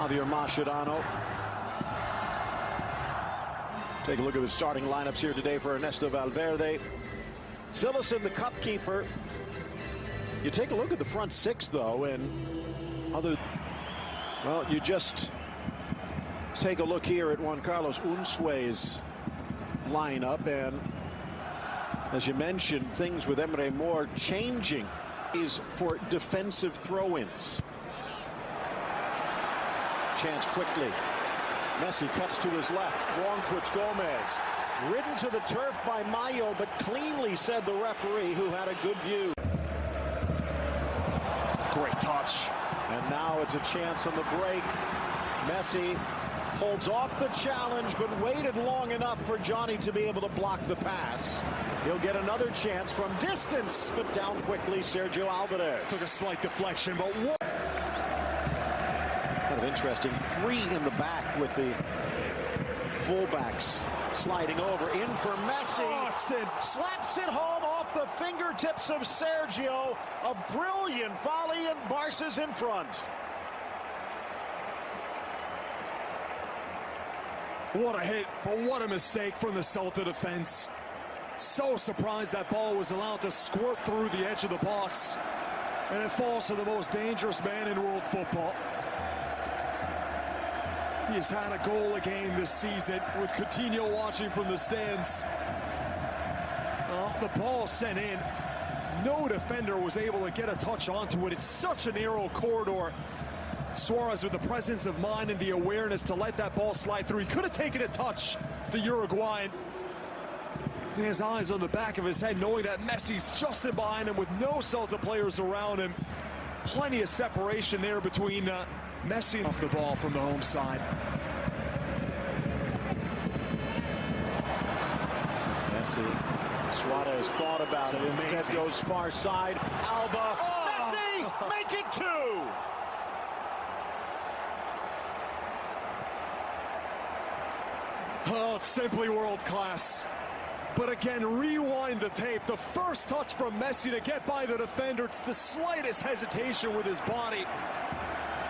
Javier Mascherano. Take a look at the starting lineups here today for Ernesto Valverde. Cillison, the cup keeper. You take a look at the front six, though, and well, you just take a look here at Juan Carlos Unzue's lineup, and as you mentioned, things with Emre Mor changing for defensive throw-ins. Chance quickly. Messi cuts to his left. Wrong puts Gomez. Ridden to the turf by Mayo, but cleanly, said the referee, who had a good view. Great touch. And now it's a chance on the break. Messi holds off the challenge, but waited long enough for Johnny to be able to block the pass. He'll get another chance from distance, but down quickly, Sergio Alvarez. Took a slight deflection, but what? Kind of interesting. Three in the back with the fullbacks sliding over. In for Messi. Oh, slaps it home off the fingertips of Sergio. A brilliant volley, and Barca's in front. What a hit, but what a mistake from the Celta defense. So surprised that ball was allowed to squirt through the edge of the box. And it falls to the most dangerous man in world football. He's had a goal a game this season, with Coutinho watching from the stands. The ball sent in. No defender was able to get a touch onto it. It's such a narrow corridor. Súarez with the presence of mind and the awareness to let that ball slide through. He could have taken a touch, the Uruguayan. His eyes on the back of his head, knowing that Messi's just in behind him with no Celta players around him. Plenty of separation there between Messi off the ball from the home side. Messi. Suarez thought about it. Instead goes far side. Alba. Messi making two. Oh, it's simply world class. But again, rewind the tape. The first touch from Messi to get by the defender. It's the slightest hesitation with his body.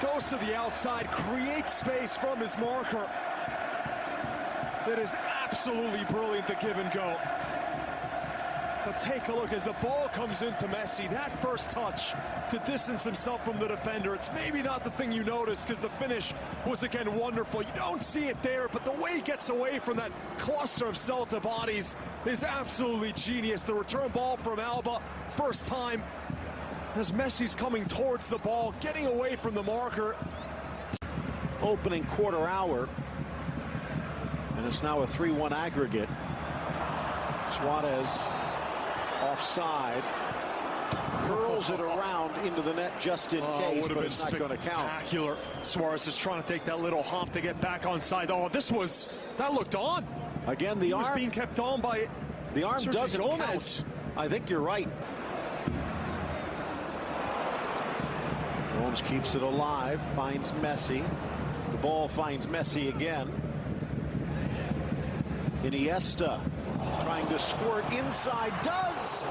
Goes to the outside, creates space from his marker. That is absolutely brilliant to give and go. But take a look as the ball comes into Messi. That first touch to distance himself from the defender. It's maybe not the thing you notice, because the finish was, again, wonderful. You don't see it there, but the way he gets away from that cluster of Celta bodies is absolutely genius. The return ball from Alba, first time, as Messi's coming towards the ball, getting away from the marker. Opening quarter hour, and it's now a 3-1 aggregate. Suarez offside, curls it around into the net just in case, but it's not going to count. Spectacular. Suarez is trying to take that little hump to get back onside. Oh, that looked on. Again, the arm was being kept on by the arm Sergio doesn't Gomez. count. I think you're right. Gomes keeps it alive, finds Messi. The ball finds Messi again. Iniesta trying to squirt inside, does,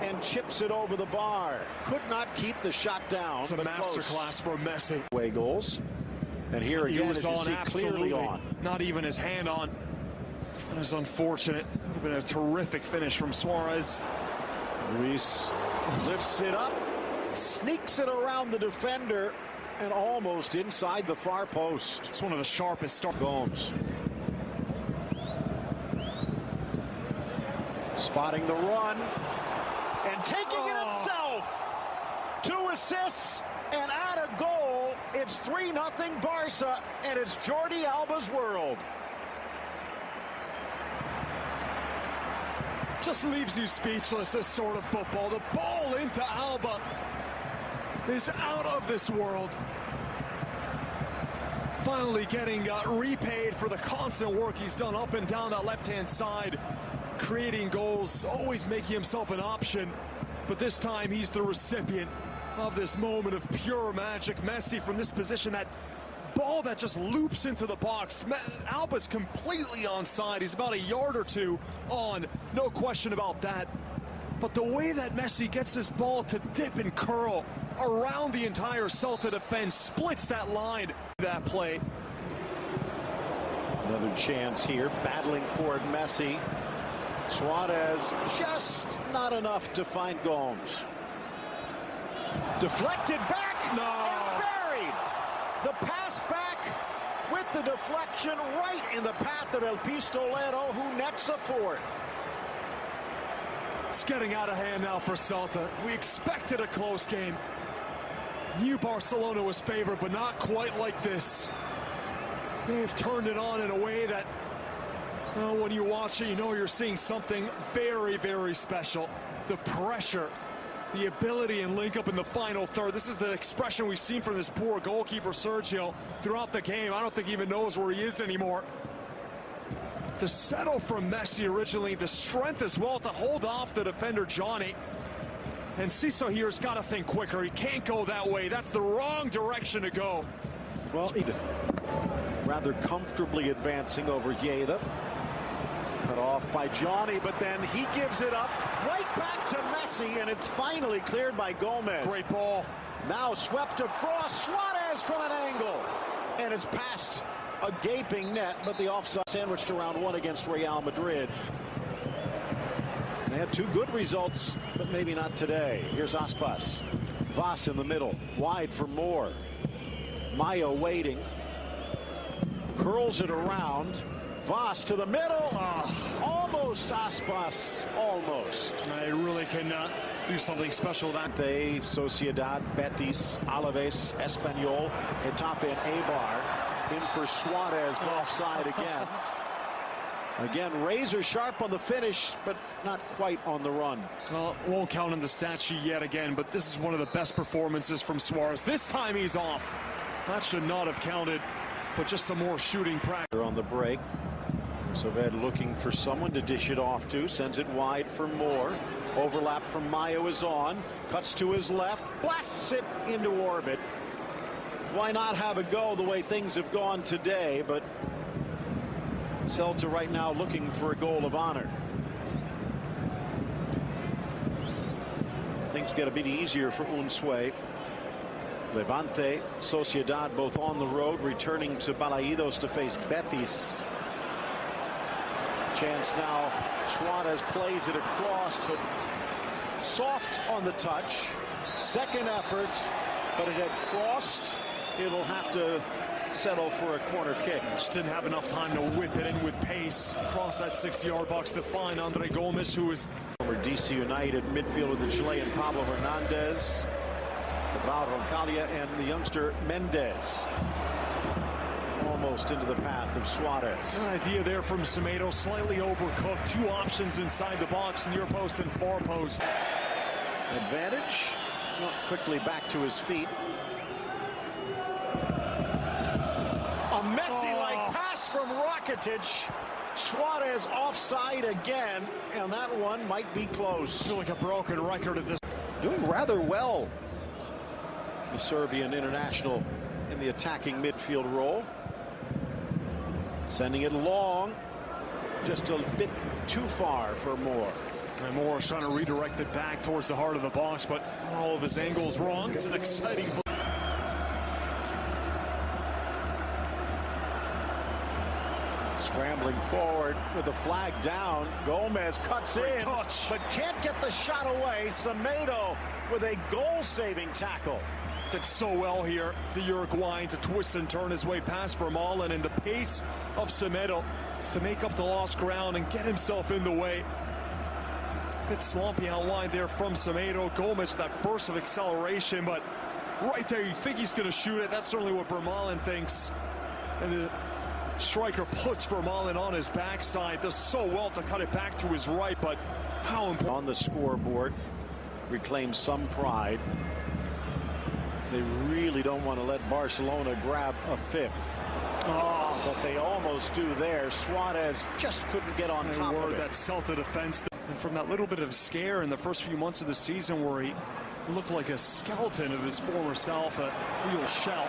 and chips it over the bar. Could not keep the shot down. It's a masterclass for Messi. Away goals. And here again, he was on, clearly on. Not even his hand on. That is unfortunate. It would have been a terrific finish from Suarez. Luis lifts it up, sneaks it around the defender, and almost inside the far post. It's one of the sharpest starts. Gomes. Spotting the run and taking it himself. 2 assists and add a goal. It's 3-0 Barca, and it's Jordi Alba's world. Just leaves you speechless, this sort of football. The ball into Alba is out of this world. Finally getting repaid for the constant work he's done up and down that left-hand side. Creating goals, always making himself an option, but this time he's the recipient of this moment of pure magic. Messi from this position, that ball that just loops into the box. Alba's completely onside. He's about a yard or two on, no question about that. But the way that Messi gets this ball to dip and curl around the entire Celta defense, splits that line. That play. Another chance here, battling for it, Messi. Súarez just not enough to find Gomes. Deflected back, no, and buried. The pass back with the deflection right in the path of El Pistolero, who nets a fourth. It's getting out of hand now for Celta. We expected a close game. Knew Barcelona was favored, but not quite like this. They've turned it on in a way that, well, when you watch it, you know you're seeing something very, very special. The pressure, the ability and link up in the final third. This is the expression we've seen from this poor goalkeeper, Sergio, throughout the game. I don't think he even knows where he is anymore. The settle from Messi originally, the strength as well to hold off the defender, Johnny. And Ciso here's got to think quicker. He can't go that way. That's the wrong direction to go. Well, rather comfortably advancing over yeahhhh. Cut off by Johnny, but then he gives it up right back to Messi, and it's finally cleared by Gomez. Great ball. Now swept across, Súarez from an angle, and it's past a gaping net, but the offside sandwiched around one against Real Madrid. They had two good results, but maybe not today. Here's Aspas. Vaz in the middle, wide for Moore. Mayo waiting. Curls it around. Vaz to the middle. Almost Aspas. Almost. I really cannot do something special that. They, Sociedad, Betis, Alaves, Espanyol, Getafe, and Eibar. In for Súarez, offside again. Again, razor sharp on the finish, but not quite on the run. Well, won't count in the stat sheet yet again, but this is one of the best performances from Súarez. This time he's off. That should not have counted, but just some more shooting practice. On the break, Saved looking for someone to dish it off to, sends it wide for Moore. Overlap from Mayo is on, cuts to his left, blasts it into orbit. Why not have a go the way things have gone today, but Celta right now looking for a goal of honor. Things get a bit easier for Unsue. Levante, Sociedad both on the road, returning to Balaidos to face Betis. Chance now, Súarez plays it across, but soft on the touch. Second effort, but it had crossed. It'll have to settle for a corner kick. Just didn't have enough time to whip it in with pace across that 6-yard box to find Andre Gomes, who is former DC United midfielder, the Chilean Pablo Hernandez, Cabral Roncalia, and the youngster Mendez. Almost into the path of Súarez. Good idea there from Semedo, slightly overcooked. Two options inside the box, near post and far post. Advantage. Well, quickly back to his feet. A Messi-like pass from Rakitic. Súarez offside again, and that one might be close. I feel like a broken record at this. Doing rather well, the Serbian international in the attacking midfield role. Sending it long, just a bit too far for Moore. And Moore is trying to redirect it back towards the heart of the box, but all of his angles wrong. It's an exciting. Scrambling forward with the flag down. Gomez cuts in, but can't get the shot away. Semedo with a goal-saving tackle. Did so well here, the Uruguayan, to twist and turn his way past Vermaelen, and the pace of Semedo to make up the lost ground and get himself in the way. Bit slumpy outline there from Semedo. Gomez, that burst of acceleration, but right there, you think he's going to shoot it. That's certainly what Vermaelen thinks. And the striker puts Vermaelen on his backside, does so well to cut it back to his right, but how important. On the scoreboard, reclaim some pride. They really don't want to let Barcelona grab a fifth. But they almost do there. Súarez just couldn't get on top of it. That Celta defense, and from that little bit of scare in the first few months of the season where he looked like a skeleton of his former self, a real shell.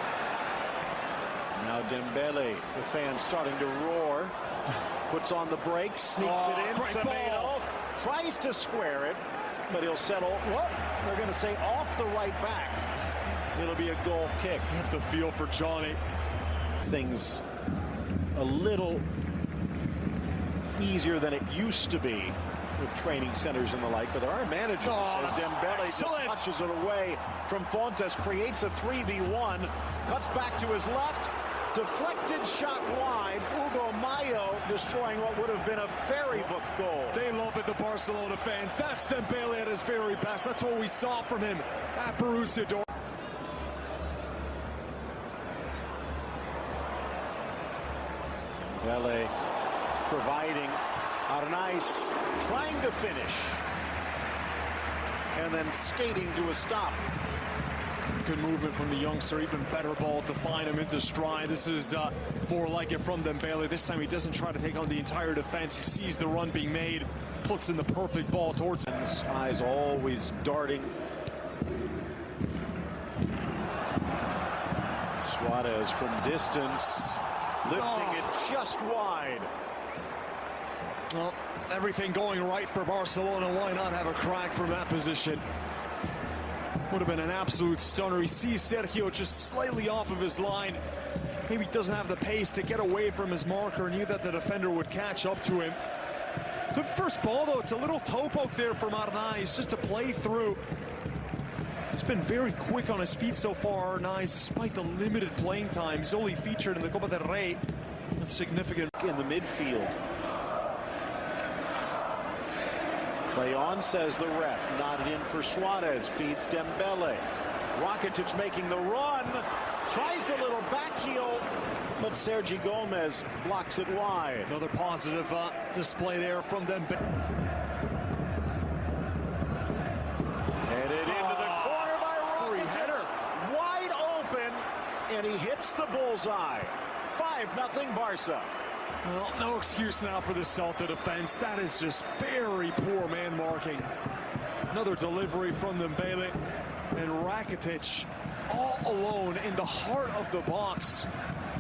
Now Dembele, the fans starting to roar, puts on the brakes, sneaks it in. Semedo tries to square it, but he'll settle. Well, they're going to say off the right back. it'll be a goal kick. I have to feel for Johnny. Things a little easier than it used to be with training centers and the like, but there are managers. As Dembele just touches it away from Fontes, creates a 3v1, cuts back to his left, deflected shot wide. Hugo Mayo destroying what would have been a fairy book goal. They love it, the Barcelona fans. That's Dembele at his very best. That's what we saw from him at Borussia Dortmund. Dembele providing Arnaiz, trying to finish, and then skating to a stop. Good movement from the youngster, even better ball to find him into stride. This is more like it from Dembele. This time he doesn't try to take on the entire defense. He sees the run being made, puts in the perfect ball towards him. His eyes always darting. Súarez from distance, lifting it just wide. Well, everything going right for Barcelona. Why not have a crack from that position? Would have been an absolute stunner. He sees Sergio just slightly off of his line. Maybe he doesn't have the pace to get away from his marker. Knew that the defender would catch up to him. Good first ball, though. It's a little toe poke there from Arnaiz just to play through. He's been very quick on his feet so far, Arnaiz, despite the limited playing time. He's only featured in the Copa del Rey. That's significant. In the midfield. Play on, says the ref. Nodded in for Súarez. Feeds Dembele. Rakitic making the run. Tries the little back heel, but Sergi Gomez blocks it wide. Another positive display there from Dembele. Headed into the corner by Rakitic. Wide open, and he hits the bullseye. 5-0 Barca. Well, no excuse now for the Celta defense. That is just very poor man marking. Another delivery from Dembele, and Rakitic all alone in the heart of the box.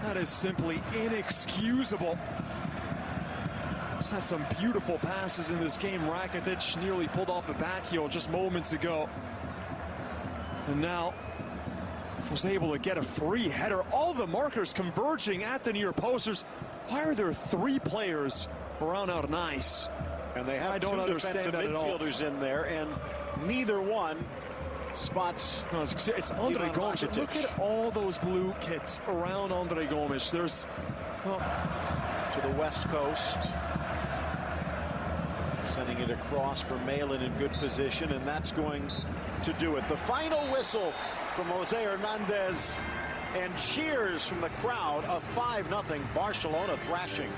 That is simply inexcusable. He's had some beautiful passes in this game. Rakitic nearly pulled off the back heel just moments ago, and now was able to get a free header. All the markers converging at the near posters. Why are there 3 players around Arnaiz? And they have I don't understand that at all. Midfielders in there, and neither one spots. No, it's Andre Gomes. Look at all those blue kits around Andre Gomes. There's to the west coast, sending it across for Malin in good position, and that's going to do it. The final whistle from Jose Hernandez, and cheers from the crowd. A 5-0 Barcelona thrashing.